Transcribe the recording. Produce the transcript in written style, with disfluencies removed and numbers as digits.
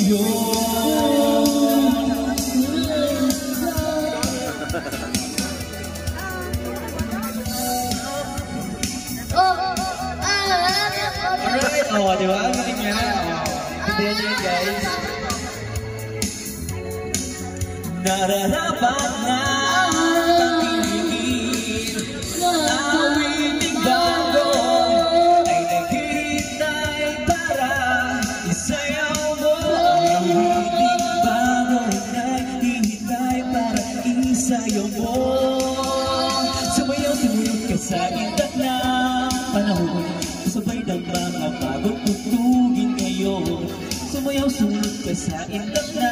Alright, di ba? Ang galing niya. Tignan niyo guys. Nararapat na pag-ibig, awiting bago ay naghihintay para isayaw mo. Awiting bago ay naghihintay para isayaw mo. Sumayaw, sumunod ka sa indak ng panahon, sabay ng mga bagong tugtugin ngayon. Sumayaw, sumunod ka sa indak na